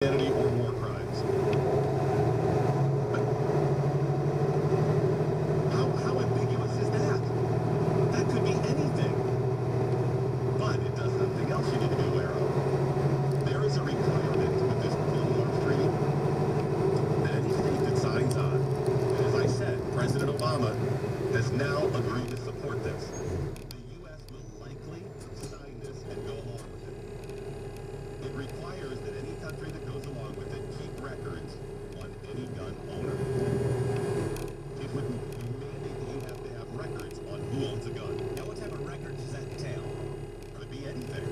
Humanity or war crimes. But how ambiguous is that? That could be anything. But it does something else you need to be aware of. There is a requirement with this global arms treaty that any state that signs on, and as I said, President Obama has now agreed to support this. The U.S. will likely sign this and go along with it. It requires that any country that goes along with it keep records on any gun owner. It would mandate that you have to have records on who owns a gun. Now, what type of records does that entail? Could be anything.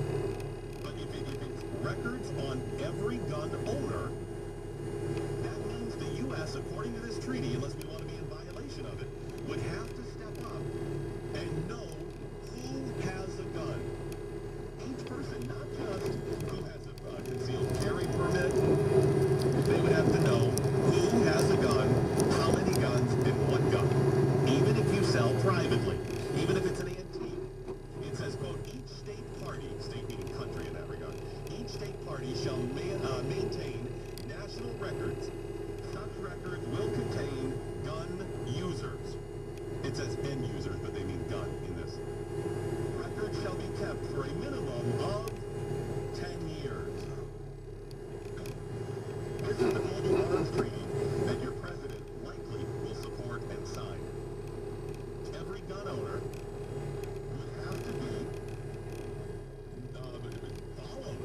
But if it's records on every gun owner, that means the U.S., according to this treaty, unless we want to be in violation of it, would have to step up and know who has a gun. Each person, not just who has a concealed carry permit, they would have to know who has a gun, how many guns, and what gun. Even if you sell privately, even if it's an antique. It says, quote, each state party, state meaning country in that regard, each state party shall maintain national records. Such records will contain gun users. It says end users, but they mean gun in this. Records shall be kept for a minimum of 10 years. This is the global arms treaty that your president likely will support and sign. Every gun owner would have to be followed.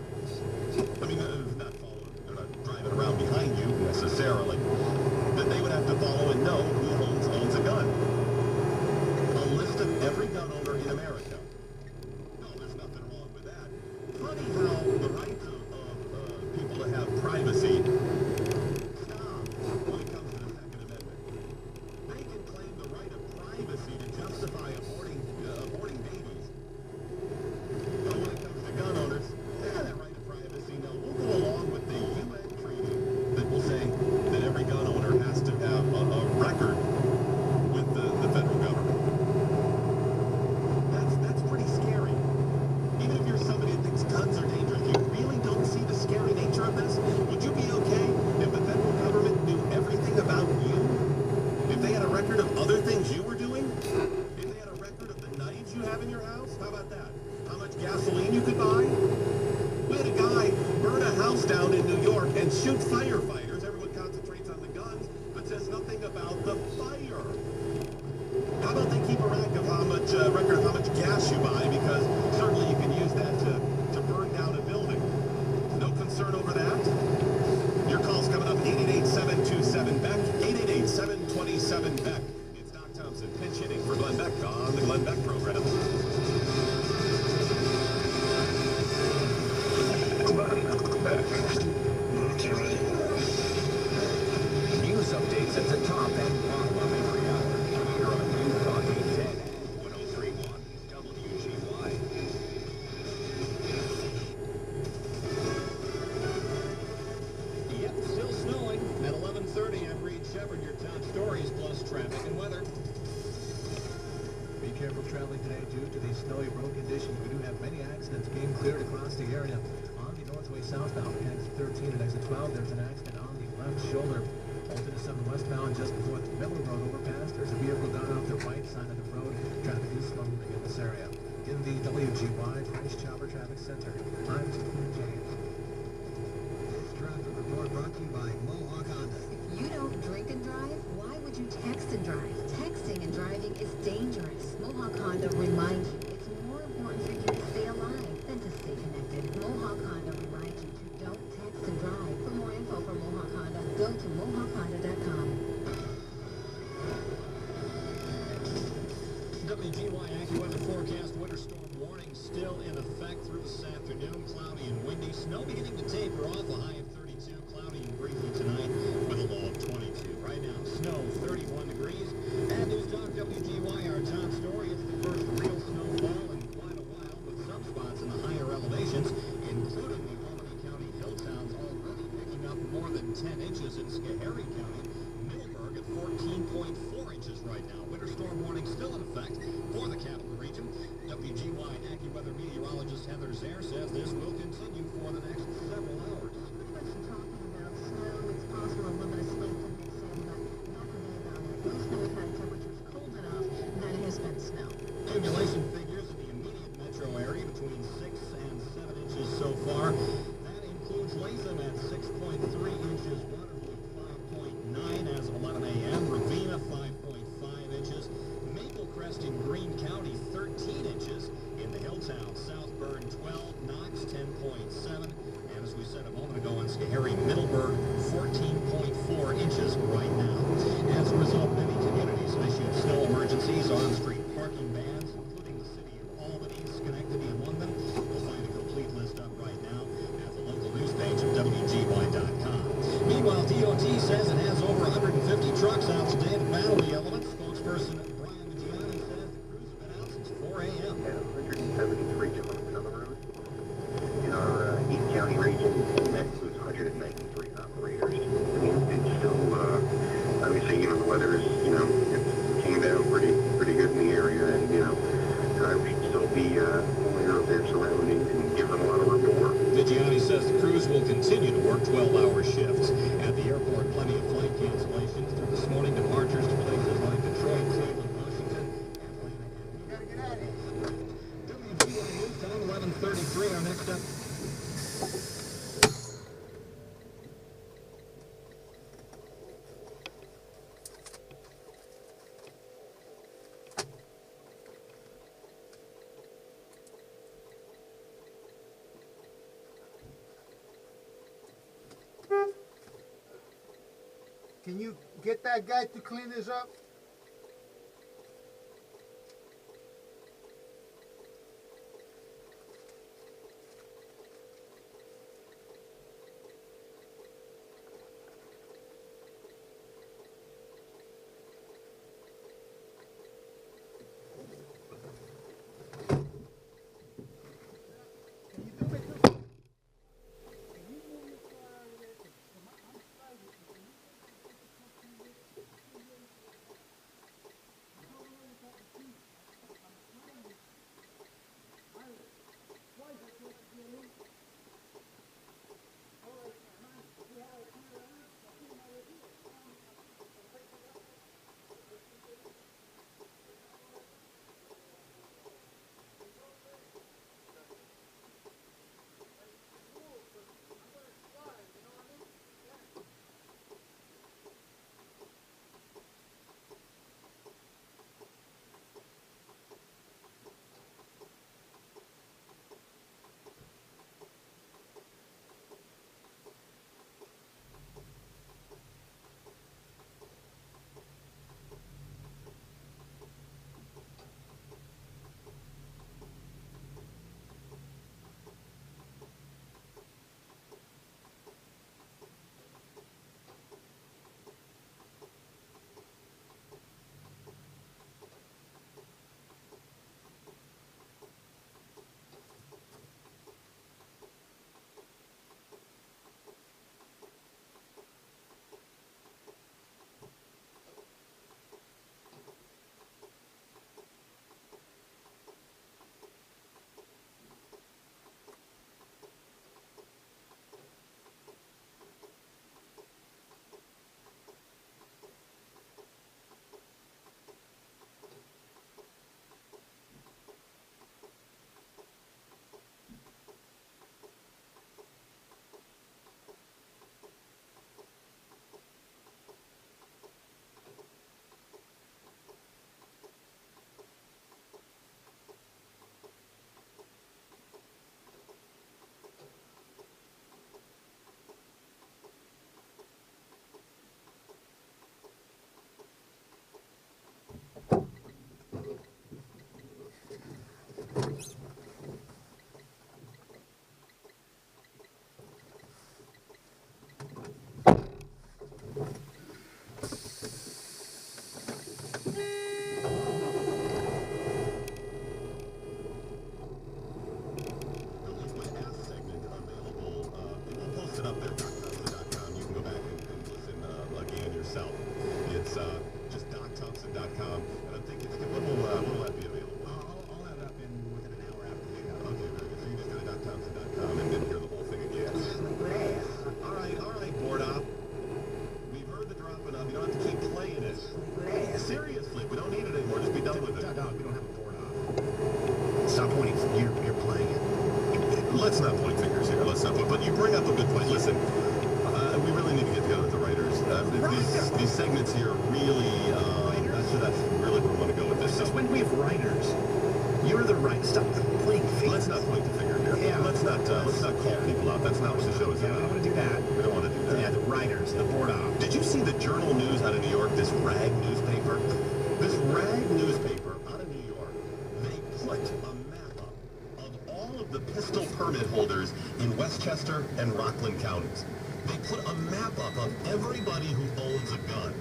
I mean, not followed. They're not driving around behind you necessarily. But they would have to follow and know who owns a gun. A list of every gun owner in America. No, there's nothing wrong with that. Funny how the rights of people to have privacy stop when it comes to the Second Amendment. They can claim the right of privacy to justify aborting babies. But when it comes to gun owners, that right of privacy, no. We'll go along with the UN treaty that will say that every gun owner has to have a record with the federal government. That's pretty scary. Even if you're somebody that thinks guns are dangerous, you really don't see the scary nature of this? Would you be okay if the federal government knew everything about you? If they had a record of other things you were doing? If they had a record of the knives you have in your house? How about that? How much gasoline you could buy? We had a guy burn a house down in New York and shoot firefighters. Everyone concentrates on the guns, but says nothing about the fire. How about they keep a record of how much gas you buy, because certainly you can use that to burn down a building. No concern over that? Your call's coming up, 888-727-BECK, 888-727-BECK. It's Doc Thompson pinch hitting for Glenn Beck on the Glenn Beck program. News updates at the top and bottom of every hour. Here on News Talk 810 1031 WGY. Yep, still snowing. At 11:30, I'm Reed Shepard, your top stories plus traffic and weather. Be careful traveling today due to these snowy road conditions. We do have many accidents being cleared across the area. On the northway southbound, exit 13 and exit 12, there's an accident on the left shoulder. Alternate 7 westbound just before the Miller Road overpass. There's a vehicle down off the right side of the road. Traffic is slow moving in this area. In the WGY Price Chopper Traffic Center, I'm Tim James. This traffic report brought to you by Mohawk Honda. If you don't drink and drive, why would you text and drive? Texting and driving is dangerous. Mohawk Honda reminds you it's more important for you to stay alive than to stay connected. Mohawk Honda reminds you to don't text and drive. For more info from Mohawk Honda, go to MohawkHonda.com. WGY AccuWeather forecast, winter storm warning still in effect through this afternoon. Cloudy and windy. Snow beginning to taper off, a high of 32. Cloudy and breezy tonight with a low of 22. Right now, snow 31 degrees. And News Talk WGY, our top story. It's the first real snowfall in quite a while, with some spots in the higher elevations, including the Albany County hilltowns, already picking up more than 10 inches in Schoharie County. Middleburg at 14.4 inches right now. Winter storm warning still in effect for the capital region. WGY AccuWeather meteorologist Heather Zare says this will continue for the next several hours. Pretty much talking 6.3 inches. Waterview, 5.9 as of 11 a.m. Ravenna, 5.5 inches. Maple Crest in Greene County, 13 inches. In the Hilltown, South Burn, 12. Knox, 10.7. And as we said a moment ago in Schoharie, Middleburg, 14.4 inches right now. As a result, many communities have issued snow emergencies, on-street parking bans, including the city of Albany, Schenectady among them. You'll find a complete list up right now at the local news page of WGY.com. Meanwhile, DOT says it has over 150 trucks out today to battle the elements. Spokesperson Brian Maggiani says the crews have been out since 4 a.m. Yeah, 173 trucks on the road. In our East County region, that includes 193 operators. I mean, it's still, obviously, the weather is, it came down pretty good in the area, and, we should still be aware of their surroundings and give them a lot of rapport. Viggiani says the crews will continue to work 12-hour shifts. At the airport, plenty of flight cancellations through this morning. Departures to places like Detroit, Cleveland, Washington, Atlanta, and New York. WGY News Time, 11:33. Our next up. Can you get that guy to clean this up? let's not point fingers here. Let's not point. But you bring up a good point. Listen, these segments here really, that's really where I want to go with this. So when we have writers, you're the right. Stop playing Let's fingers. not point the finger here. Yeah. Let's not call people out. That's not what the show is Yeah, we about. don't want to do that. We don't want to do that. Yeah, the writers, the board op. Did you see the Journal News out of New York, this rag newspaper? This rag newspaper out of New York, they put a map up of all of the pistol permit holders in Westchester and Rockland counties. They put a map up of everybody who owns a gun.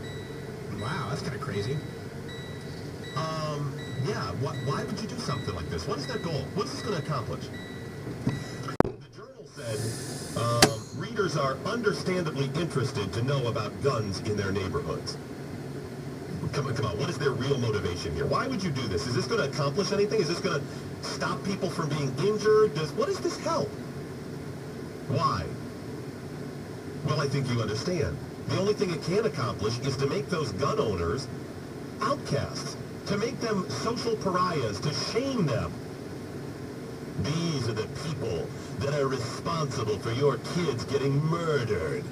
Wow, that's kind of crazy. Yeah, why would you do something like this? What is their goal? What's this going to accomplish? The Journal said, readers are understandably interested to know about guns in their neighborhoods. Come on, what is their real motivation here? Why would you do this? Is this going to accomplish anything? Is this going to stop people from being injured? What does this help? Why? Well, I think you understand. The only thing it can accomplish is to make those gun owners outcasts, to make them social pariahs, to shame them. These are the people that are responsible for your kids getting murdered.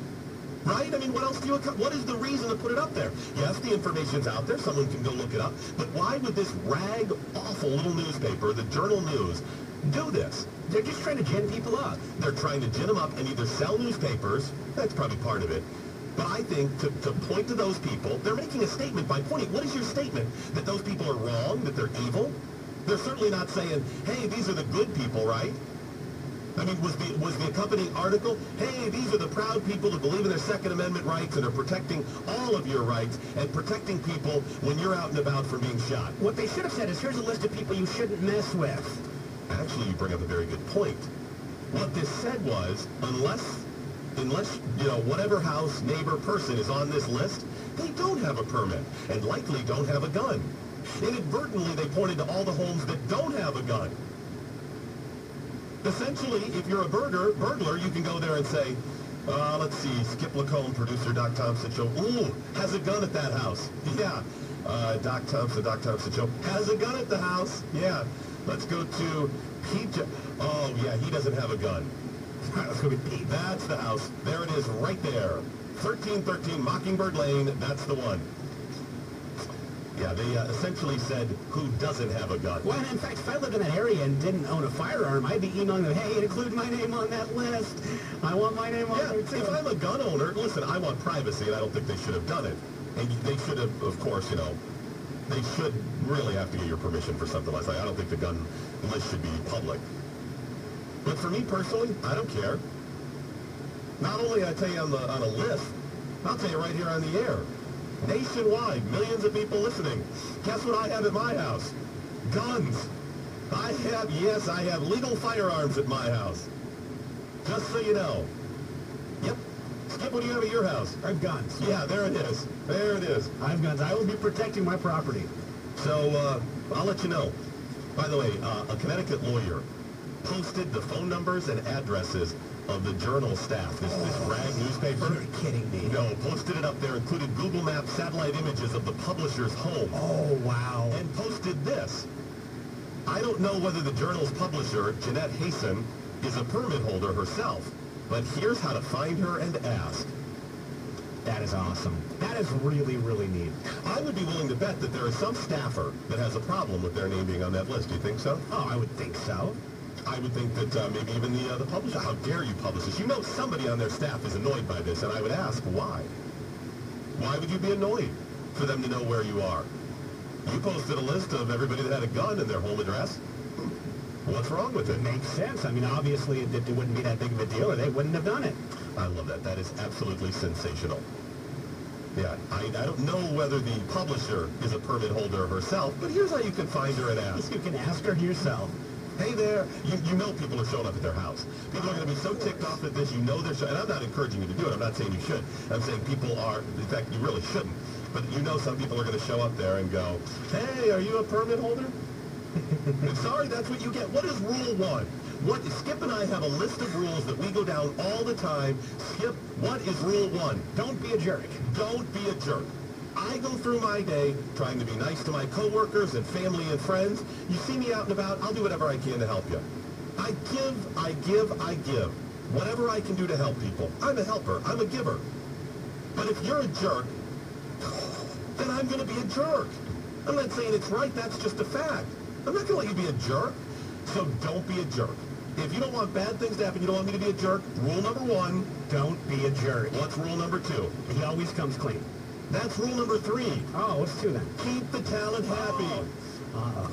Right? I mean, what else do you... What is the reason to put it up there? Yes, the information's out there. Someone can go look it up. But why would this rag, awful little newspaper, the Journal News, do this? They're just trying to gin people up. They're trying to gin them up and either sell newspapers, that's probably part of it, but I think to point to those people, they're making a statement by pointing. What is your statement? That those people are wrong? That they're evil? They're certainly not saying, hey, these are the good people, right? I mean, was the accompanying article, hey, these are the proud people that believe in their Second Amendment rights and are protecting all of your rights and protecting people when you're out and about from being shot? What they should have said is, here's a list of people you shouldn't mess with. Actually, you bring up a very good point. What this said was, unless, you know, whatever house, neighbor, person is on this list, they don't have a permit and likely don't have a gun. Inadvertently, they pointed to all the homes that don't have a gun. Essentially, if you're a burglar, you can go there and say, let's see, Skip Lacombe, producer Doc Thompson Show, ooh, has a gun at that house. Yeah. Doc Thompson Show, has a gun at the house. Yeah. Let's go to Pete. Oh, yeah, he doesn't have a gun. All right, let's go to Pete. That's the house. There it is right there. 1313 Mockingbird Lane. That's the one. Yeah, they essentially said, who doesn't have a gun? Well, in fact, if I lived in that area and didn't own a firearm, I'd be emailing them, hey, include my name on that list. I want my name on there, too. If I'm a gun owner, listen, I want privacy, and I don't think they should have done it. And they should have, of course, you know, they should really have to get your permission for something like that. I don't think the gun list should be public. But for me personally, I don't care. Not only I tell you on a list, I'll tell you right here on the air. Nationwide, millions of people listening. Guess what I have at my house? Guns. I have legal firearms at my house. Just so you know. Yep. Skip, what do you have at your house? I have guns. Yeah, there it is. There it is. I have guns. I will be protecting my property. So, I'll let you know. By the way, a Connecticut lawyer posted the phone numbers and addresses of the Journal staff, this rag newspaper. You're kidding me. No, posted it up there, included Google Maps satellite images of the publisher's home. Oh, wow. And posted this. I don't know whether the Journal's publisher, Jeanette Hasten, is a permit holder herself, but here's how to find her and ask. That is awesome. That is really, really neat. I would be willing to bet that there is some staffer that has a problem with their name being on that list. Do you think so? Oh, I would think so. I would think that maybe even the publisher, how dare you publish this? You know somebody on their staff is annoyed by this, and I would ask, why? Why would you be annoyed for them to know where you are? You posted a list of everybody that had a gun in their home address. What's wrong with it? Makes sense. I mean, obviously, it wouldn't be that big of a deal, or they wouldn't have done it. I love that. That is absolutely sensational. Yeah, I don't know whether the publisher is a permit holder herself, but here's how you can find her and ask. You can ask her yourself. Hey there, you know people are showing up at their house. People are going to be so ticked off at this, you know they're showing, and I'm not encouraging you to do it, I'm not saying you should. I'm saying people are, in fact, you really shouldn't. But you know some people are going to show up there and go, hey, are you a permit holder? Sorry, that's what you get. What is rule one? Skip and I have a list of rules that we go down all the time. Skip, what is rule one? Don't be a jerk. Don't be a jerk. I go through my day trying to be nice to my coworkers and family and friends. You see me out and about, I'll do whatever I can to help you. I give. Whatever I can do to help people. I'm a helper. I'm a giver. But if you're a jerk, then I'm going to be a jerk. I'm not saying it's right, that's just a fact. I'm not going to let you be a jerk. So don't be a jerk. If you don't want bad things to happen, you don't want me to be a jerk, rule number 1, Don't be a jerk. what's rule number 2? He always comes clean. That's rule number 3. Oh, what's 2 then? Keep the talent happy. Uh-oh.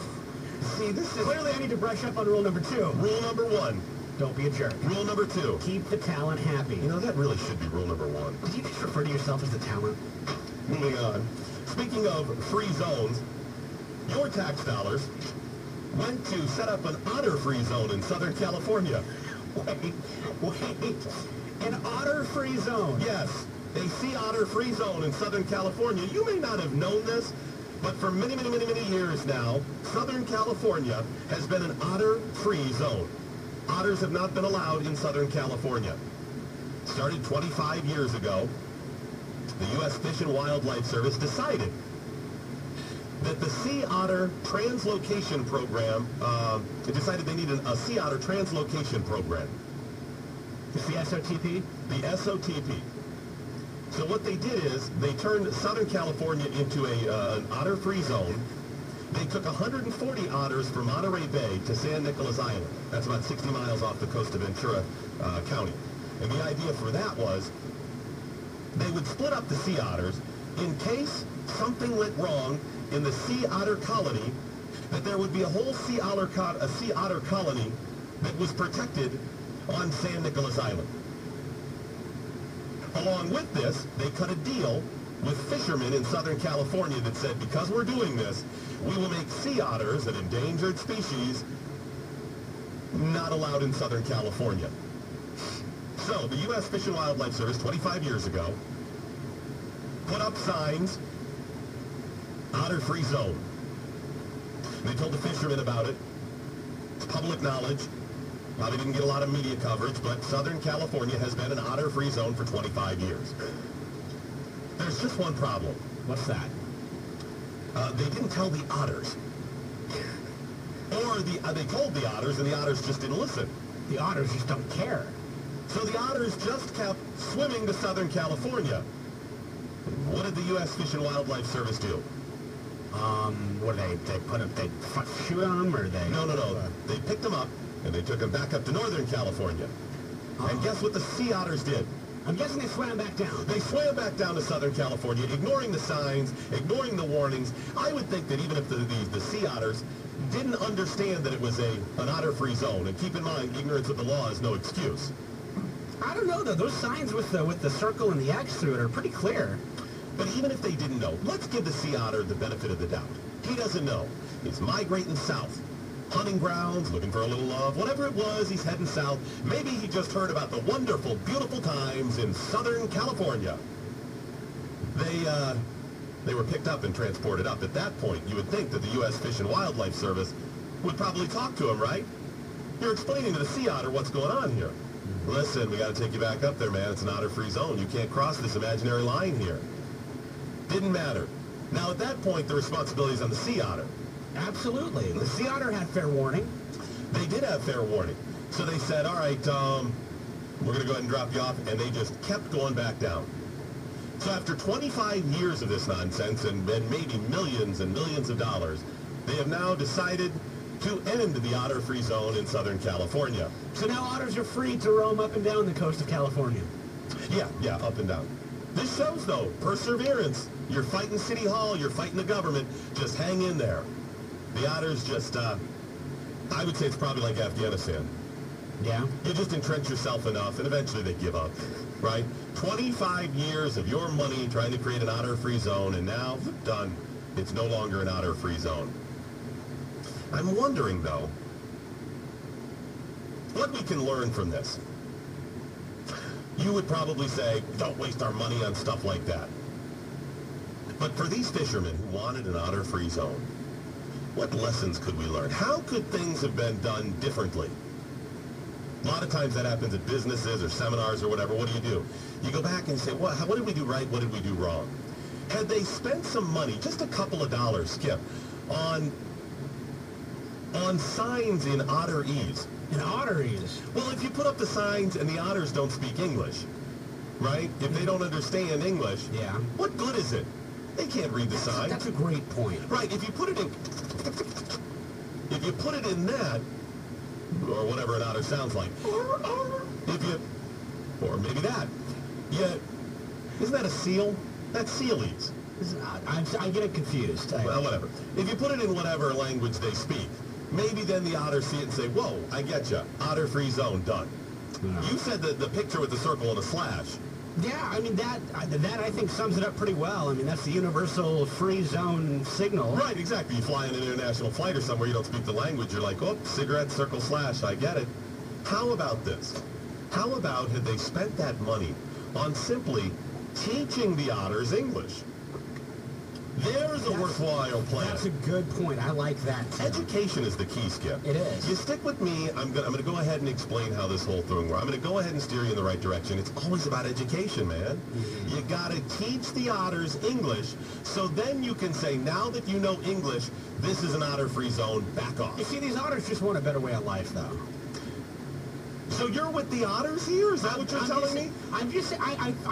See, this is Clearly I need to brush up on rule number 2. rule number 1. Don't be a jerk. Rule number 2. Keep the talent happy. You know, that really should be rule number 1. Did you just refer to yourself as the talent? Moving on. Speaking of free zones, your tax dollars went to set up an otter-free zone in Southern California. Wait. An otter-free zone. Yes, a sea otter-free zone in Southern California. You may not have known this, but for many, many, many, many years now, Southern California has been an otter-free zone. Otters have not been allowed in Southern California. Started 25 years ago, the U.S. Fish and Wildlife Service decided that the sea otter translocation program, it decided they needed a sea otter translocation program. It's the SOTP? The SOTP. So what they did is they turned Southern California into an otter-free zone. They took 140 otters from Monterey Bay to San Nicolas Island. That's about 60 miles off the coast of Ventura County. And the idea for that was they would split up the sea otters in case something went wrong in the sea otter colony, that there would be a whole sea otter colony that was protected on San Nicolas Island. Along with this, they cut a deal with fishermen in Southern California that said, because we're doing this, we will make sea otters, an endangered species, not allowed in Southern California. So the U.S. Fish and Wildlife Service, 25 years ago, put up signs, otter-free zone. They told the fishermen about it. It's public knowledge. Probably didn't get a lot of media coverage, but Southern California has been an otter-free zone for 25 years. There's just one problem. What's that? They didn't tell the otters. Or they told the otters, and the otters just didn't listen. The otters just don't care. So the otters just kept swimming to Southern California. What did the U.S. Fish and Wildlife Service do? What do they put up, they shoot on them, or they... No. They picked them up, and they took them back up to Northern California. And guess what the sea otters did? I'm guessing they swam back down. They swam back down to Southern California, ignoring the signs, ignoring the warnings. I would think that even if the sea otters didn't understand that it was an otter-free zone, and keep in mind, ignorance of the law is no excuse. I don't know, though. Those signs with the circle and the X through it are pretty clear. But even if they didn't know, let's give the sea otter the benefit of the doubt. He doesn't know. He's migrating south. Hunting grounds, looking for a little love, whatever it was, he's heading south. Maybe he just heard about the wonderful, beautiful times in Southern California. They were picked up and transported up. At that point, you would think that the U.S. Fish and Wildlife Service would probably talk to him, right? You're explaining to the sea otter what's going on here. Listen, we got to take you back up there, man. It's an otter-free zone. You can't cross this imaginary line here. Didn't matter. Now, at that point, the responsibility is on the sea otter. Absolutely. The sea otter had fair warning. They did have fair warning. So they said, all right, we're going to go ahead and drop you off, and they just kept going back down. So after 25 years of this nonsense and maybe millions and millions of dollars, they have now decided to end the otter-free zone in Southern California. So now otters are free to roam up and down the coast of California. Yeah, up and down. This shows, though, perseverance. You're fighting City Hall, you're fighting the government. Just hang in there. The otters just, I would say it's probably like Afghanistan. Yeah? You just entrench yourself enough, and eventually they give up, right? 25 years of your money trying to create an otter-free zone, and now, done. It's no longer an otter-free zone. I'm wondering, though, what we can learn from this. You would probably say, don't waste our money on stuff like that. But for these fishermen who wanted an otter-free zone, what lessons could we learn? How could things have been done differently? A lot of times that happens at businesses or seminars or whatever. What do? You go back and say, what did we do right? What did we do wrong? Had they spent some money, just a couple of dollars, Skip, on signs in otterese? In otterese? Well, if you put up the signs and the otters don't speak English, right? If they don't understand English, yeah, what good is it? They can't read the sign. That's a great point. Right, if you put it in that, or whatever an otter sounds like, or maybe that, isn't that a seal? That's sealies. I get it confused. Well, whatever. If you put it in whatever language they speak, maybe then the otters see it and say, whoa, I get you. Otter-free zone, done. Yeah. You said that the picture with the circle and a slash. Yeah, I mean, that I think sums it up pretty well. I mean, that's the universal free zone signal. Right, exactly. You fly in an international flight or somewhere, you don't speak the language, you're like, oh, cigarette, circle, slash, I get it. How about this? How about had they spent that money on simply teaching the otters English? There's a worthwhile plan. That's a good point. I like that, too. Education is the key, Skip. It is. You stick with me. I'm gonna go ahead and explain how this whole thing works. I'm gonna go ahead and steer you in the right direction. It's always about education, man. Mm-hmm. You gotta teach the otters English, so then you can say, now that you know English, this is an otter-free zone. Back off. You see, these otters just want a better way of life, though. So you're with the otters here? Is that what you're telling me? I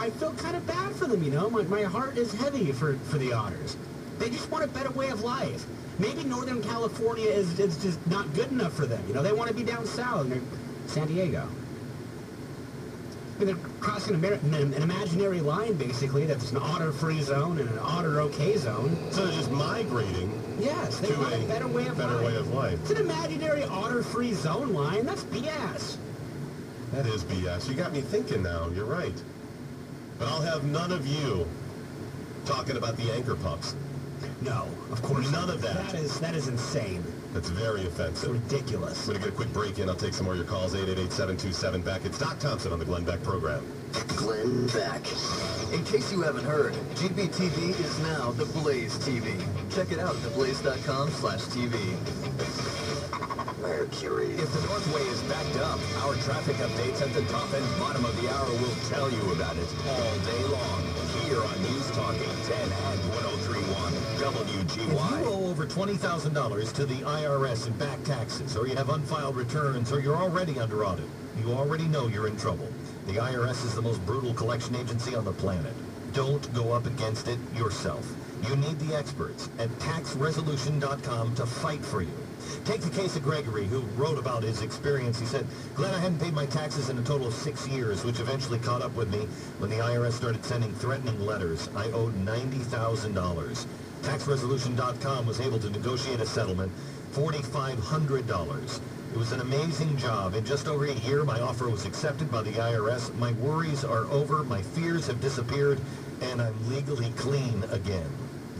feel kind of bad for them, you know? My heart is heavy for the otters. They just want a better way of life. Maybe Northern California is just not good enough for them. You know, they want to be down south in San Diego. I mean, they're crossing an imaginary line, basically, that's an otter-free zone and an otter-okay zone. So they're just migrating. Yes, they want a better way of life. It's an imaginary otter-free zone line. That's BS. That is BS. You got me thinking now. You're right. But I'll have none of you talking about the anchor pups. No, of course none of that. That is insane. That's very offensive. It's ridiculous. I'm going to get a quick break in. I'll take some more of your calls. 888-727-BECK. It's Doc Thompson on the Glenn Beck program. Glenn Beck. In case you haven't heard, GBTV is now the Blaze TV. Check it out at theblaze.com/TV. Mercury. If the Northway is backed up, our traffic updates at the top and bottom of the hour will tell you about it all day long. Here on News Talk 810 and 1031 WGY. If you owe over $20,000 to the IRS in back taxes, or you have unfiled returns, or you're already under audit, you already know you're in trouble. The IRS is the most brutal collection agency on the planet. Don't go up against it yourself. You need the experts at taxresolution.com to fight for you. Take the case of Gregory, who wrote about his experience. He said, Glenn, I hadn't paid my taxes in a total of 6 years, which eventually caught up with me when the IRS started sending threatening letters. I owed $90,000. TaxResolution.com was able to negotiate a settlement, $4,500. It was an amazing job. In just over a year, my offer was accepted by the IRS. My worries are over, my fears have disappeared, and I'm legally clean again.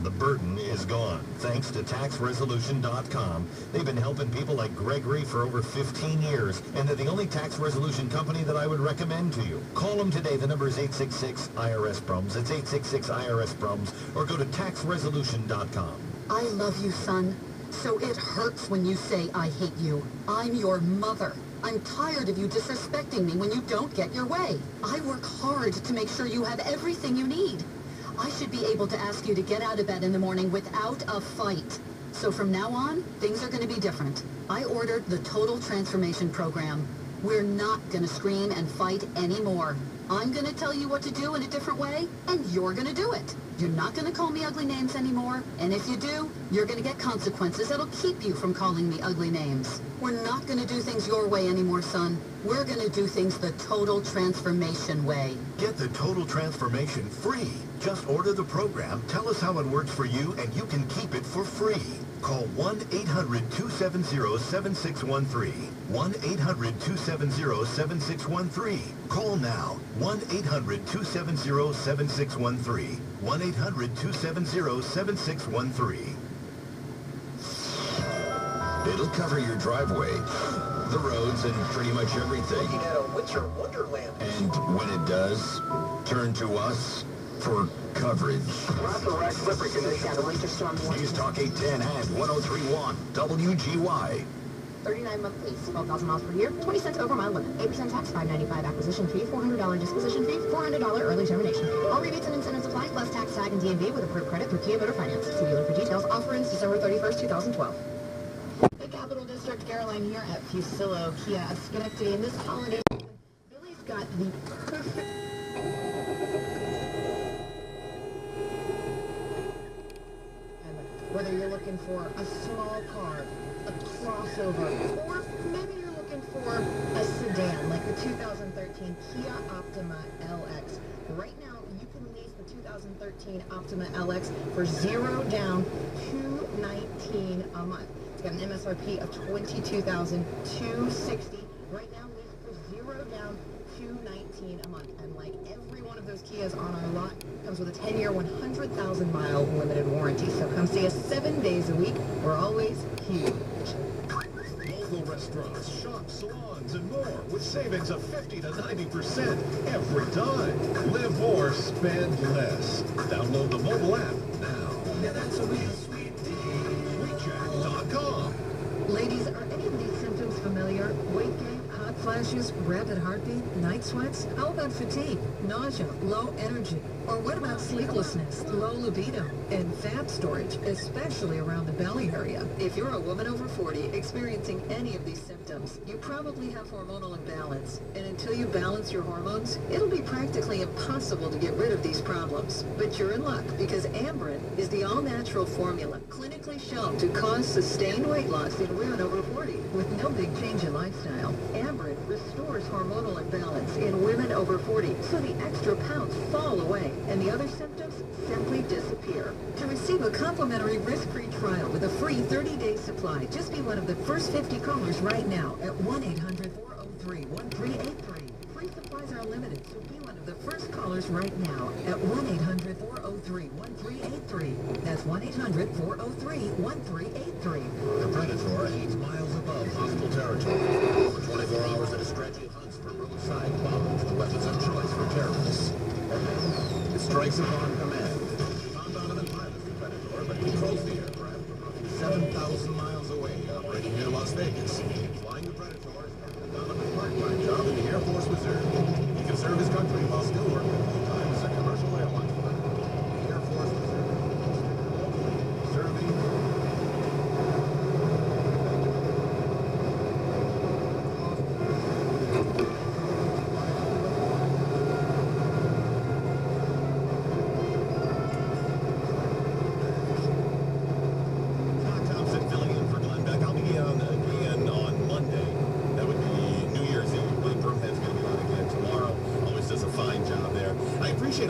The burden is gone, thanks to TaxResolution.com. They've been helping people like Gregory for over 15 years, and they're the only tax resolution company that I would recommend to you. Call them today. The number is 866-IRS-PROBLEMS. It's 866-IRS-PROBLEMS, or go to TaxResolution.com. I love you, son. So it hurts when you say I hate you. I'm your mother. I'm tired of you disrespecting me when you don't get your way. I work hard to make sure you have everything you need. I should be able to ask you to get out of bed in the morning without a fight. So from now on, things are going to be different. I ordered the Total Transformation Program. We're not going to scream and fight anymore. I'm going to tell you what to do in a different way, and you're going to do it. You're not going to call me ugly names anymore, and if you do, you're going to get consequences that'll keep you from calling me ugly names. We're not going to do things your way anymore, son. We're going to do things the Total Transformation way. Get the Total Transformation free. Just order the program, tell us how it works for you, and you can keep it for free. Call 1-800-270-7613. 1-800-270-7613. Call now. 1-800-270-7613. 1-800-270-7613. It'll cover your driveway, the roads, and pretty much everything. Looking at a winter wonderland. And when it does, turn to us for coverage. Slippery conditions. News Talk 810 and 1031 WGY. 39-month lease, 12,000 miles per year, 20 cents over mile limit, 8% tax, $595 acquisition fee, $400 disposition fee, $400 early termination fee. All rebates and incentives apply, plus tax tag and DMV with approved credit through Kia Motor Finance. See dealer for details. Offer ends December 31st, 2012. The Capital District, Caroline here at Fusillo Kia of Schenectady. And this holiday, Billy's got the perfect... Whether you're looking for a small car, a crossover, or maybe you're looking for a sedan like the 2013 Kia Optima LX. Right now, you can lease the 2013 Optima LX for $0 down, $219 a month. It's got an MSRP of $22,260. Right now, lease for $0 down, $219 a month. And like every one of those Kias on our lot, comes with a 10-year, 100,000-mile limited warranty. So come see us 7 days a week. We're always huge. Local restaurants, shops, salons, and more with savings of 50 to 90% every time. Live more, spend less. Download the mobile app now. Yeah, that's a real sweet day. WeChat.com. Ladies, are any of these symptoms familiar? Weight gain, hot flashes, rapid heartbeat, night sweats? How about fatigue, nausea, low energy? Or what about sleeplessness, low libido, and fat storage, especially around the belly area? If you're a woman over 40 experiencing any of these symptoms, you probably have hormonal imbalance. And until you balance your hormones, it'll be practically impossible to get rid of these problems. But you're in luck, because Ambren is the all-natural formula clinically shown to cause sustained weight loss in women over 40 with no big change in lifestyle. Ambren restores hormonal imbalance in women over 40, so the extra pounds fall away and the other symptoms simply disappear. To receive a complimentary risk-free trial with a free 30-day supply, just be one of the first 50 callers right now at 1-800-403-1383. Free supplies are limited, so be one of the first callers right now at 1-800-403-1383. That's 1-800-403-1383. The Predator 8 miles above hostile territory. For 24 hours at a stretch, it hunts for roadside bombs, the weapons of choice for terrorists. It strikes upon command. Found Donovan pilots the Predator, but controls the aircraft from roughly 7,000 miles away, operating near Las Vegas. Flying the Predator started a Donovan part-time job in the Air Force Reserve. He can serve his country while still working full-time as a commercial airline pilot. The Air Force Reserve. Serving.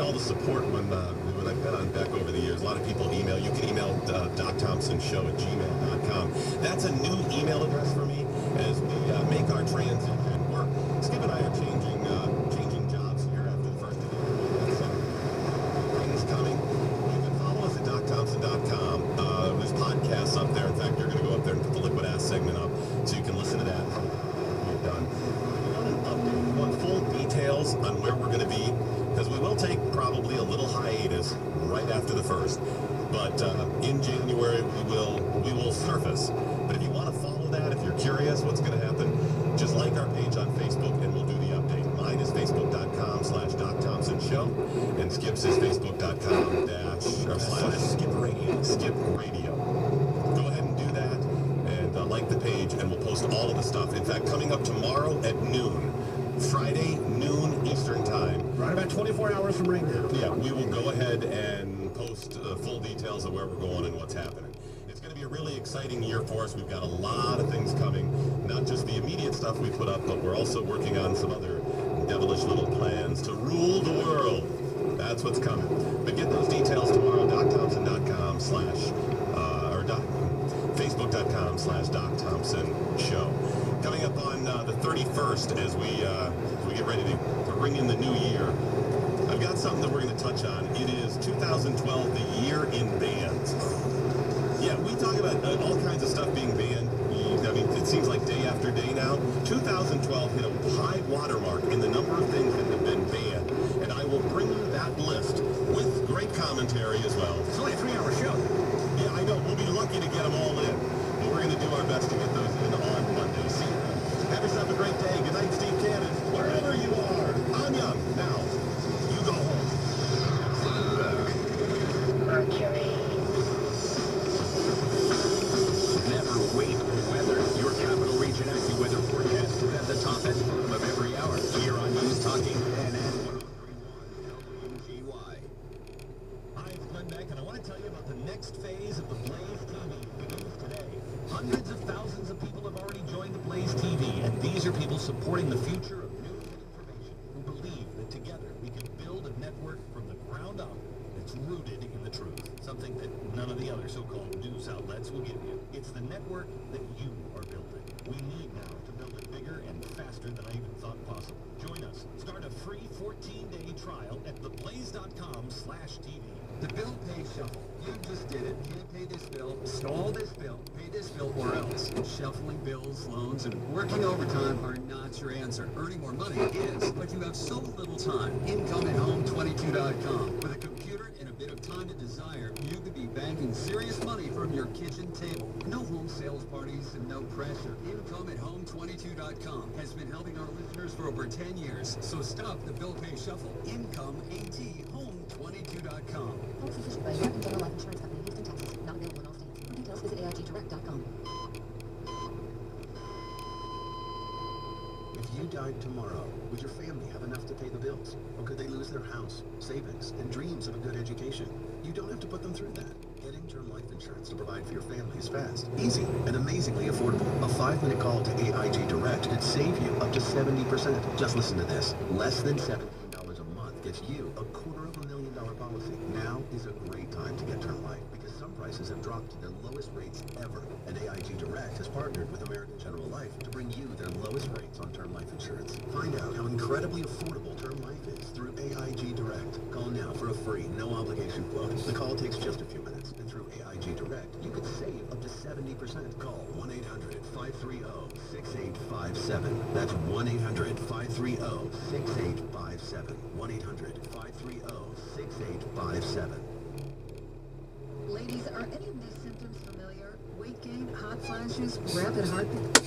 All the support when I've been on Beck over the years. A lot of people email. You can email docthompsonshow@gmail.com. That's a new email address for me as we make our transition. Skip and I are changing jobs here after the first of the year. So things coming. You can follow us at docthompson.com. There's podcasts up there. In fact, you're going to go up there and put the Liquid Ass segment up so you can listen to that. We've done. We want an update. We want full details on where we're going to be, because we will take probably a little hiatus right after the first. But in January, we will surface. But if you want to follow that, if you're curious what's going to happen, just like our page on Facebook and we'll do the update. Mine is facebook.com/DocThompsonShow, and Skip's is facebook.com/SkipRadio. Skip Radio. Go ahead and do that, and like the page, and we'll post all of the stuff. In fact, coming up tomorrow at noon, Friday, noon Eastern Time. Right about 24 hours from right now. Yeah, we will go ahead and post full details of where we're going and what's happening. It's going to be a really exciting year for us. We've got a lot of things coming, not just the immediate stuff we put up, but we're also working on some other devilish little plans to rule the world. That's what's coming. But get those details tomorrow, docthompson.com/ facebook.com/DocThompsonShow. Coming up on the 31st as we get ready to bring in the new year. I've got something that we're going to touch on. It is 2012, the year in bands. Yeah, we talk about all kinds of stuff being banned. I mean, it seems like day after day now. 2012 hit a high watermark in the number of things that have been banned. And I will bring you that list with great commentary as well. It's only a 3-hour show. Yeah, I know. We'll be lucky to get them all in. But we're going to do our best to get those in on Monday. See you. Have yourself a great day. Good night, Steve Cannon. Wherever you are. I'm young. Now, you go home. Mercury. Never wait for weather. Your Capital Region AccuWeather forecast is at the top and bottom of every hour. Here on News Talking 10 and 103.1 WGY. Hi, it's Glenn. I'm Beck, and I want to tell you about the next phase of the Blaze TV. It begins today. Hundreds of thousands of people have already joined the Blaze TV, and these are people supporting the future of news and information, who believe that together we can build a network from the ground up that's rooted in the truth, something that none of the other so-called news outlets will give you. It's the network that you are building. We need now to build it bigger and faster than I even thought possible. Join us. Start a free 14-day trial at theblaze.com/TV. The bill pay shuffle. You just did it. Can't pay this bill, stall this bill, pay this bill, or else. Shuffling bills, loans, and working overtime are not your answer. Earning more money is, but you have so little time. Income at home22.com. With a computer and a bit of time to desire, you could be banking serious money from your kitchen table. No home sales parties and no pressure. Income at home22.com has been helping our listeners for over 10 years. So stop the bill pay shuffle. Income AT home22.com. Policy issued by American General Life Insurance Company, Houston, Texas. Not available in all states. For details, visit AIGdirect.com. If you died tomorrow, would your family have enough to pay the bills? Or could they lose their house, savings, and dreams of a good education? You don't have to put them through that. Getting term life insurance to provide for your family is fast, easy, and amazingly affordable. A 5-minute call to AIG Direct could save you up to 70%. Just listen to this. Less than $17 a month gets you a $250,000 policy. Now is a great time to get term life because some prices have dropped to their lowest rates ever. And AIG Direct has partnered with American General Life to bring you their lowest rates on term life insurance. Find out how incredibly affordable term life is through AIG Direct. Call now for a free, no-obligation quote. The call takes just a few minutes. And through AIG Direct, you could save up to 70%. Call 1-800-530-6857. That's 1-800-530-6857. 1-800-530-6857. Ladies, are any of these symptoms familiar? Weight gain, hot flashes, rapid heartbeat?